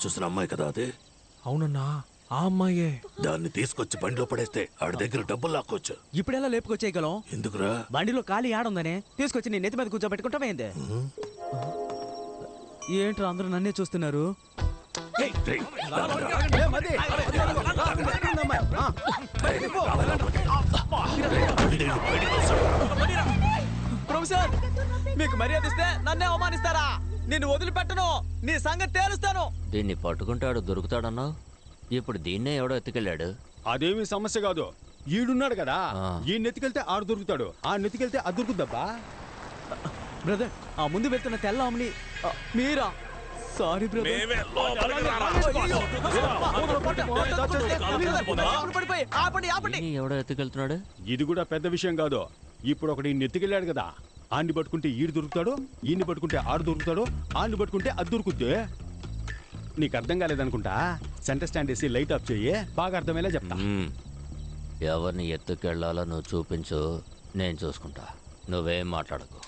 చూసిన అమ్మాయి కదా అది? అవునన్నా, ఆ అమ్మాయే. దాన్ని తీసుకొచ్చి బండిలో పడేస్తే ఆడి దగ్గర డబ్బులు లాక్కోవచ్చు. ఇప్పుడెలా లేపుకొచ్చేయగలం? ఎందుకురా? బండిలో ఖాళీ ఆడుందనే తీసుకొచ్చి నీ నెత్తి మీద కూర్చోబెట్టుకుంటావేంది? ఏంట్రా అందరూ నన్నే చూస్తున్నారు? ప్రొఫెసర్, మీకు మర్యాద ఇస్తే నన్నే అవమానిస్తారా? నేను వదిలిపెట్టను, నీ సంగతి తేలుస్తాను. దీన్ని పట్టుకుంటాడు దొరుకుతాడన్నా. ఇప్పుడు దీన్నే ఎవడో ఎత్తుకెళ్ళాడు. అదేమి సమస్య కాదు, ఈడున్నాడు కదా, ఈ నెత్తికెళ్తే ఆడు దొరుకుతాడు, ఆ నెత్తికెళ్తే అది దొరుకుద్దబ్బా. బ్రదర్, ఆ ముందు వెళ్తున్న తెల్ల అమ్మని మీరా? Sorry brother. ఎవడో ఎత్తుకెళ్తున్నాడు? ఇది కూడా పెద్ద విషయం కాదు. ఇప్పుడు ఒకటి నెత్తికెళ్ళాడు కదా, ఆడిని పట్టుకుంటే ఈడు దొరుకుతాడు, ఈయన్ని పట్టుకుంటే ఆడు దొరుకుతాడు, ఆడిని పట్టుకుంటే అది దొరుకుద్ది. నీకు అర్థం కాలేదనుకుంటా, సెంటర్ స్టాండ్ వేసి లైట్ ఆఫ్ చెయ్యి, బాగా అర్థమయ్యేలా చెప్తా. ఎవరిని ఎత్తుకెళ్లాలో నువ్వు చూపించు, నేను చూసుకుంటా. నువ్వేం మాట్లాడకు.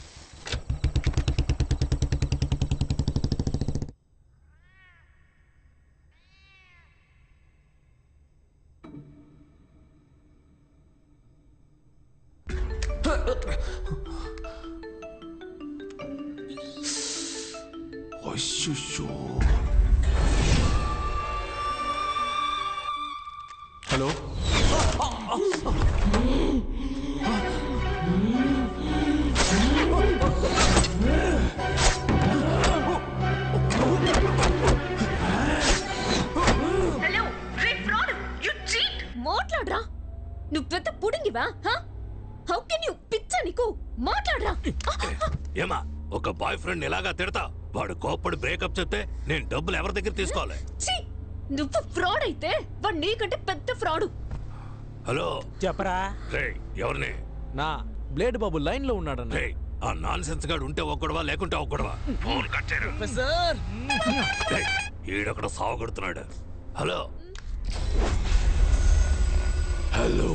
హలో, మాట్లాడరా. నువ్వు పెద్ద పుడింగివా? How can you? పిచ్చా నీకు? మాట్లాడరా. ఏమా, ఒక బాయ్ ఫ్రెండ్ ఇలాగా తిడతా? వాడు కోప్పడి బ్రేకప్ చెప్తే నేను డబ్బులు ఎవరి దగ్గర తీసుకోవాలి? నువ్వు ఫ్రాడ్ అయితే వాడు నీకంటే పెద్ద ఫ్రాడు. హలో చెప్పరా. ఎవరిని? నా బ్లేడ్ బాబు లైన్ లో ఉన్నాడన్న. ఆ నాన్ సెన్స్ గాడు ఉంటే ఒక్కడవా, లేకుంటే ఒక్కడవా? ఫోన్ కట్ చేయరు. ఈడొక్కడ సావగొడుతున్నాడు. హలో హలో,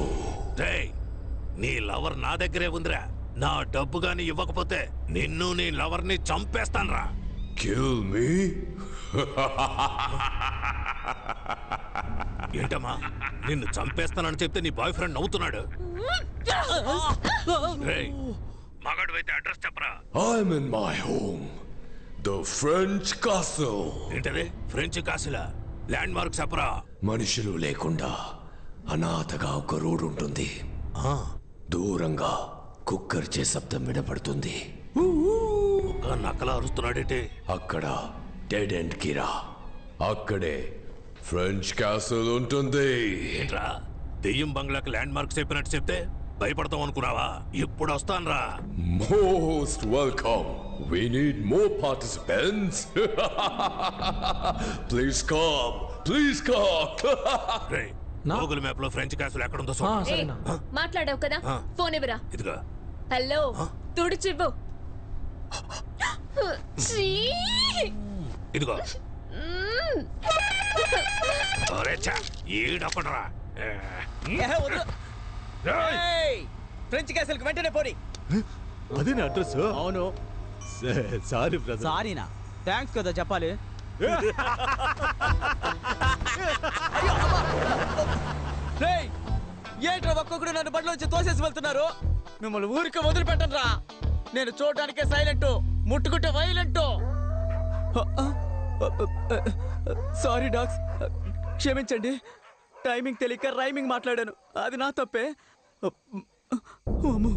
నీ లవర్ నా దగ్గరే ఉందిరా. నా డబ్బు గాని ఇవ్వకపోతే నిన్ను నీ లవర్ ని చంపేస్తాన్రా. Kill me? ఏంటమ్మా, నిన్ను చంపేస్తానని చెప్తే నీ బాయ్ ఫ్రెండ్ నవ్వుతున్నాడు. మగాడు అయితే అడ్రస్ చెప్పరా. I'm in my home, the French castle. ఏంటది? ఫ్రెంచ్ కాసిలా? ల్యాండ్ మార్క్ చెప్పరా. మనుషులు లేకుండా అనాథగా ఒక రోడ్ ఉంటుంది. దూరంగా కుక్కర్చే శబ్దం వినపడుతుంది. ఒక నక్కలా అరుస్తున్నాడేంటి? అక్కడ డెడ్ ఎండ్ కిరా, అక్కడే ఫ్రెంచ్ క్యాసిల్ ఉంటుంది. ఏంట్రా, దెయ్యం బంగ్లాకి ల్యాండ్ మార్క్ చెప్పినట్టు చెప్తే భయపడతాం అనుకున్నావా? ఇప్పుడు వస్తాన్రా. Most welcome. We need more participants. Please come. Please come. Google map లో ఫ్రెంచ్ క్యాసిల్ ఎక్కడ ఉందో మాట్లాడావు కదా, ఫోన్ ఇవ్వరా. ఇదిగో. హలో, తుడిచివ్వు. ఇదిగో. ఈడొకడరా. ఫ్రెంచ్ క్యాసిల్ కి వెంటనే పోనీ. అదే నా అడ్రస్. అవును. Sorry brother. సారీనా? థ్యాంక్స్ కదా చెప్పాలి. రేయ్ ఏంట్రా ఒక్కొక్కడు నన్ను బండిలో వచ్చి తోసేసి వెళ్తున్నారు? మిమ్మల్ని ఊరికి వదిలిపెట్టనురా. నేను చూడడానికే సైలెంట్, ముట్టుకుంటే వైలెంట్. సారీ డాగ్స్, క్షమించండి. టైమింగ్ తెలియక రైమింగ్ మాట్లాడాను, అది నా తప్పే. అమ్మో.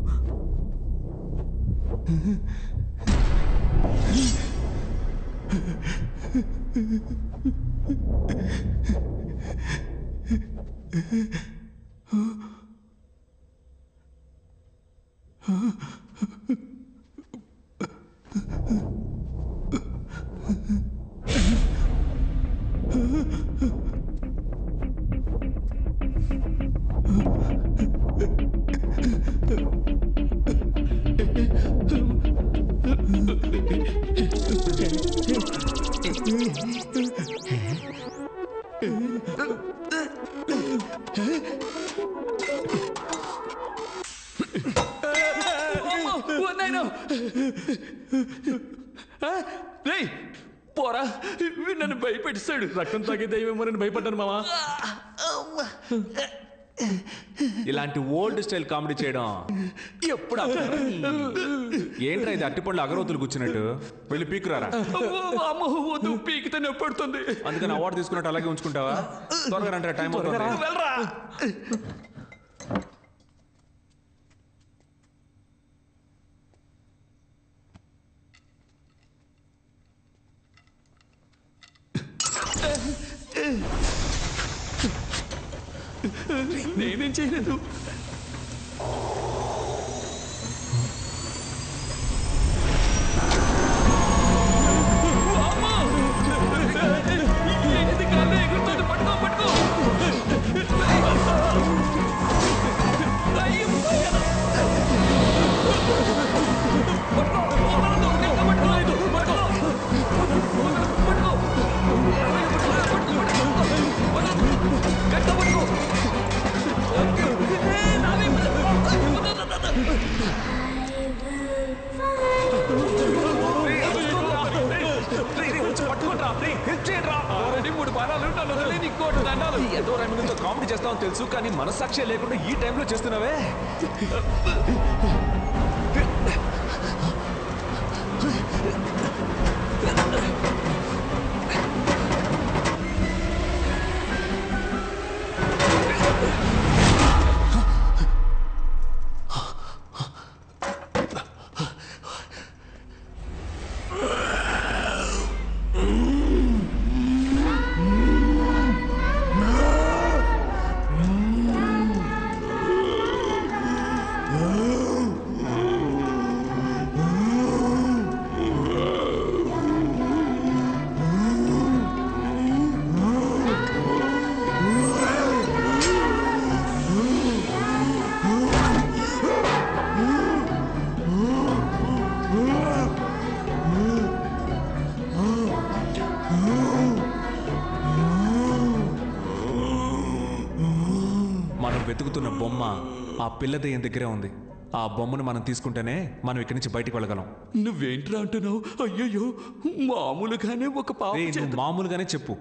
పోరా, నన్ను భయపెట్టిస్తాడు. రక్తం తాగే దయ్యమేమో నన్ను భయపడ్డాను మావా. ఇలాంటి ఓల్డ్ స్టైల్ కామెడీ చేయడం ఎప్పుడు ఏంట్రా ఇది? అట్టిపండ్లు అగరవతులు కూర్చున్నట్టు వెళ్ళి పీకురారా. పీకితే నొప్పడుతుంది, అందుకని అవార్డు తీసుకున్నట్టు అలాగే ఉంచుకుంటావా? త్వరగా అంటే టైం వెళ్ళరా. నేనేం చేయలేదు. ఏదో రైమింగ్తో కామెడీ చేస్తామని తెలుసు, కానీ మనస్సాక్షి లేకుండా ఈ టైంలో చేస్తున్నావే. వెతుకుతున్న బొమ్మ ఆ పిల్ల దయ్యం దగ్గరే ఉంది. ఆ బొమ్మను మనం తీసుకుంటేనే మనం ఇక్కడి నుంచి బయటికి వెళ్ళగలం. నువ్వేంట్రా అంటున్నావు? అయ్యయ్యో, మామూలుగానే ఒక పాప మామూలుగానే చెప్పు.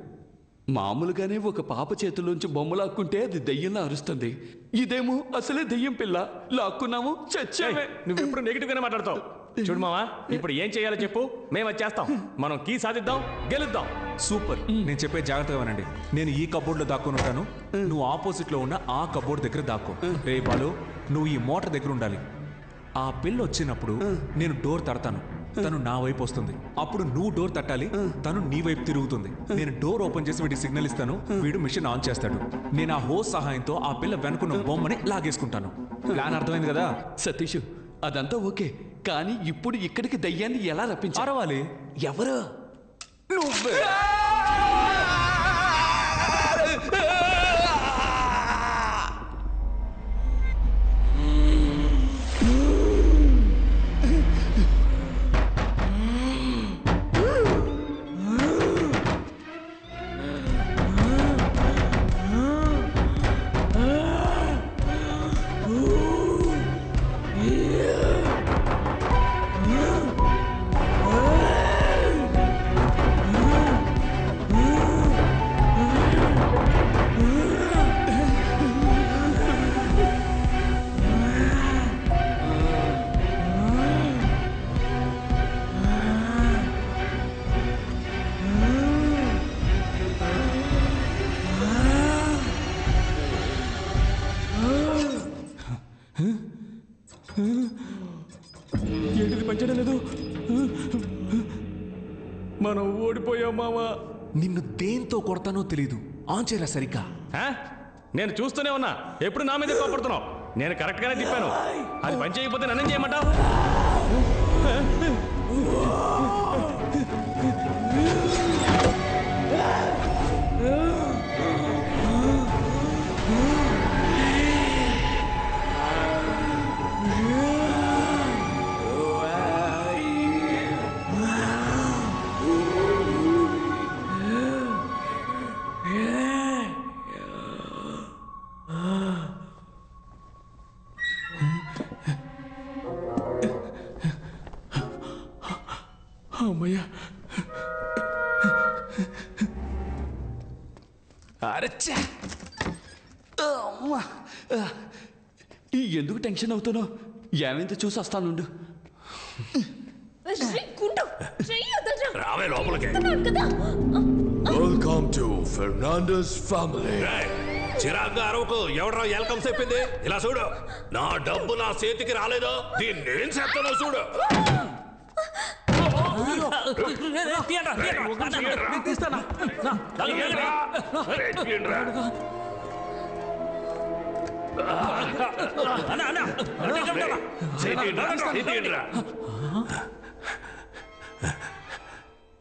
మామూలుగానే ఒక పాప చేతుల్లోంచి బొమ్మ లాక్కుంటే అది దయ్యంలా అరుస్తుంది. ఇదేమో అసలే దయ్యం పిల్ల, లాక్కున్నాము చచ్చామే. నువ్వు ఎప్పుడు నెగిటివ్ గానే మాట్లాడతావు. చూడు మావా, ఇప్పుడు ఏం చేయాలో చెప్పు, మేము అది చేస్తాం. మనం కీ సాధిద్దాం, గెలుద్దాం. సూపర్. నేను చెప్పే జాగ్రత్తగా వినండి. నేను ఈ కబోర్డ్లో దాక్కుని ఉంటాను, నువ్వు ఆపోజిట్ లో ఉన్న ఆ కబోర్డ్ దగ్గర దాక్కో. రే బాలు, నువ్వు ఈ మోటార్ దగ్గర ఉండాలి. ఆ పిల్ల వచ్చినప్పుడు నేను డోర్ తడతాను, తను నా వైపు వస్తుంది. అప్పుడు నువ్వు డోర్ తట్టాలి, తను నీ వైపు తిరుగుతుంది. నేను డోర్ ఓపెన్ చేసి వీడికి సిగ్నల్ ఇస్తాను, వీడు మిషన్ ఆన్ చేస్తాడు. నేను ఆ హోస్ సహాయంతో ఆ పిల్ల వెనుకున్న బొమ్మని లాగేసుకుంటాను. ప్లాన్ అర్థమైంది కదా సతీష్? అదంతా ఓకే, కానీ ఇప్పుడు ఇక్కడికి దయ్యాన్ని ఎలా రప్పించాలి? ఎవరు? నువ్వే. ఏంటిది పనిచేయడం లేదు? మనం ఓడిపోయాం మావా. నిన్ను దేంతో కొడతానో తెలీదు. ఆన్ చేయరా సరిగ్గా. నేను చూస్తూనే ఉన్నా, ఎప్పుడు నా మీదే కోపడుతున్నావు. నేను కరెక్ట్ గానే తిప్పాను. అది పని చేయకపోతే నన్నేం చేయమంటావు? అమ్మయ్యా. అరచ్చా. ఎందుకు టెన్షన్ అవుతున్నావు? ఏమైందో చూసి వస్తానుండు. రావే లోపలికి. Welcome to Fernandez family. చిరాగ్గా అరవకు. ఎవడరా వెల్కమ్ చెప్పింది? ఇలా చూడు, నా డబ్బు నా చేతికి రాలేదో దీన్ని నేను చేస్తానో చూడు.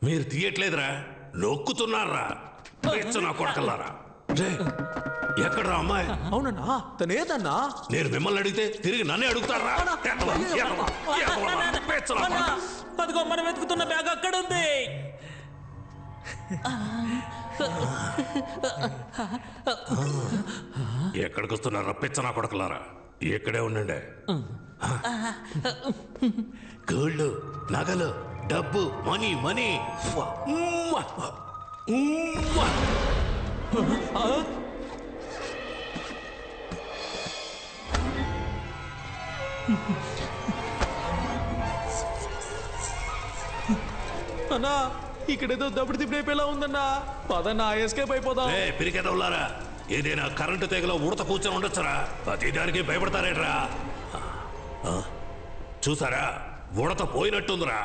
మీరు తీయట్లేదురా, నొక్కుతున్నారా? నా కొడకల్లారా. ఎక్కడ్రా అమ్మాయి? అవునన్నా, తనేదన్నా? నేను మిమ్మల్ని అడిగితే తిరిగి నన్నే అడుగుతారా? అదిగో మనం వెతుకుతున్న బ్యాగ్ అక్కడ ఉంది. ఎక్కడికి వస్తున్నారా పిచ్చనా కొడకలారా? ఇక్కడే ఉండండి. గోల్డ్, నగలు, డబ్బు, మనీ మనీ. అన్నా, ఇక్కడేదో దప్పుడు తిప్పిపోయేలా ఉందన్నా. పదన్నా, ఎస్కేప్ అయిపోదాం. పిరికెదవులారా, ఏదైనా కరెంటు తెగలో ఉడత కూర్చొని ఉండొచ్చురా. ప్రతి దానికి భయపడతారేట్రా? చూసారా, ఉడత పోయినట్టుందిరా.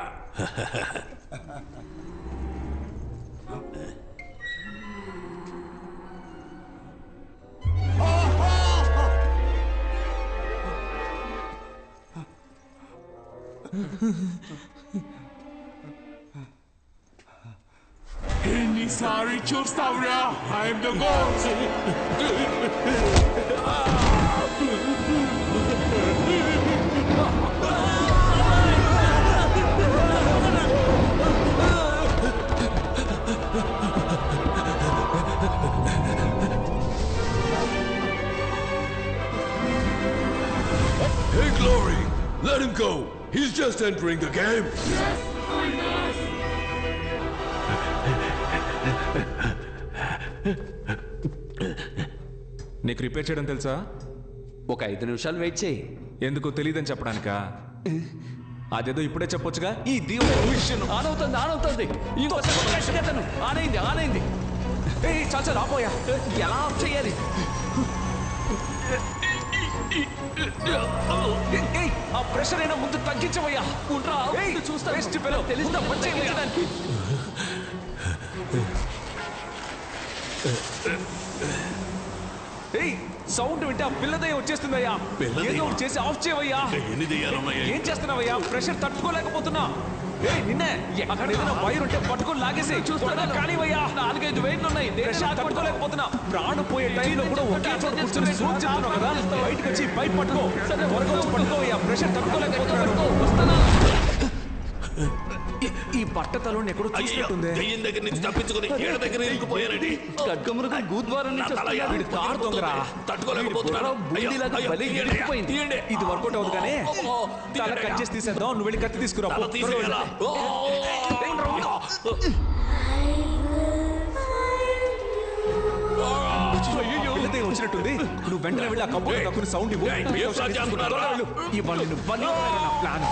ఎన్నిసారి చూస్తావురా? I'm the god. Hey Glory, let him go. He's just entering the game. Yes, I must. నీకు రిపేర్ చేయడం తెలుసా? ఒక 5 నిమిషాలు వెయిట్ చేయి. ఎందుకు తెలియదని చెప్పడానికా? అదేదో ఇప్పుడే చెప్పొచ్చుగా. ఈ దేవుడు ఆనవుతుంది. ఇంకోసారి ఆనైంది. చాచా రాపోయా, ఎలా ఆఫ్ చేయాలి? ఆ ప్రెషర్ అయినా ముందు తగ్గించవయ్యా. చూస్తా తెలుస్తా పని చేయడానికి. సౌండ్ వింటే ఆ పిల్లదయ్య వచ్చేస్తుందయ్యా. ఏదో చేసి ఆఫ్ చేయవయ్యా. ఏం చేస్తున్నావయ్యా? ప్రెషర్ తట్టుకోలేకపోతున్నా. నిన్నే అక్కడ ఏదైనా వైర్ ఉంటే పట్టుకొని లాగేసి కానివయ్యా. 4-5 వైర్లు ఉన్నాయి. ప్రెషర్ తట్టుకోలేకపోతున్నా. ప్రాణం పోయే టైంలో కూడా ఒకే చోట కూర్చొని ఫోన్ చేస్తున్నావు కదా. బయటకు వచ్చి పైప్ పట్టుకో. త్వరగా వచ్చి పట్టుకోవయ్యా. ప్రెషర్ తట్టుకోలేకపోతున్నాడు. వస్తానా? ఈ బట్టతలో ఎక్కడో చూసినట్టుంది. దగ్గర నుంచి తప్పించుకుని ఏడ దగ్గర ఇరుక్కుపోయానండి. ఖడ్గమృగం గూద్వారం నుంచి కారు దొంగరా, తట్టుకోలేకపోతున్నాను. ఇది వర్కౌట్ అవుతుంది కానీ తల కట్ చేసి తీసేద్దాం. నువ్వు వెళ్ళి కత్తి తీసుకురా. వచ్చినట్టుంది. నువ్వు వెంటనే వెళ్ళి ఆ కంప్యూటర్ సౌండ్ ఇవ్వు. ఇవ్వాలి plan.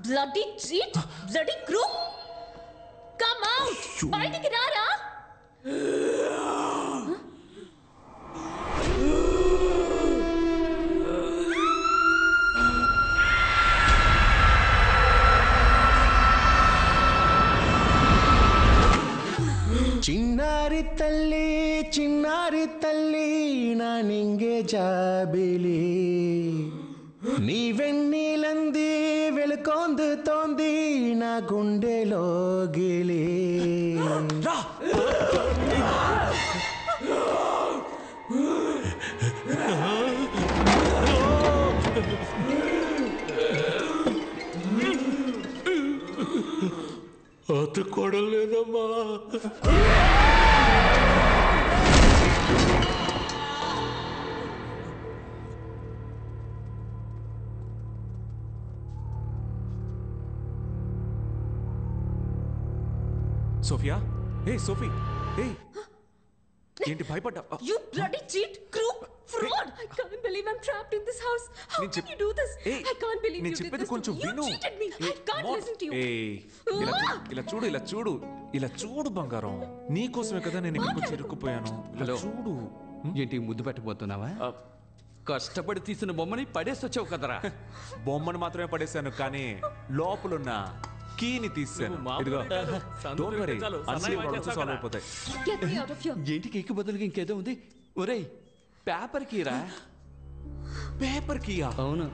Bloody cheat bloody crook come out బయటికి రారా ಚಿನ್ನಾರಿ ತಲ್ಲಿ ನಾನಿಂಗೆ ಜಾಬಿಲಿ నీవెన్నీలంది వెలుకొందు తోంది నా గుండెలోగిలి అతుక్కోవడం లేదమ్మా. సోఫియా ఏ సోఫీ ఏ ఏంటి భయపడ్డా You bloody cheat, crook, fraud! I can't believe I'm trapped in this house. How can you do this? I can't believe you did this to me. You cheated me. I can't listen to you. ఇలా చూడు బంగారం నీకోసమే కదా నేను ఇక్కడికి చిరుక్కుపోయాను. ఇలా చూడు. ఏంటి ముద్దు పెట్టబోతున్నావా? కష్టపడి తీసిన బొమ్మని పడేసి వచ్చావు కదరా. బొమ్మను మాత్రమే పడేశాను కానీ లోపలున్న కీని తీసాను. ఇదిగో డోంట్ వరీ అన్ని ప్రాబ్లమ్స్ సాల్వ్ అయిపోతాయి. Get me out of here. ఏంటి కేక్ బదులుగా ఇంకేదో ఉంది? ఒరేయ్ పేపర్ కీరా. Paper Kia? అవును.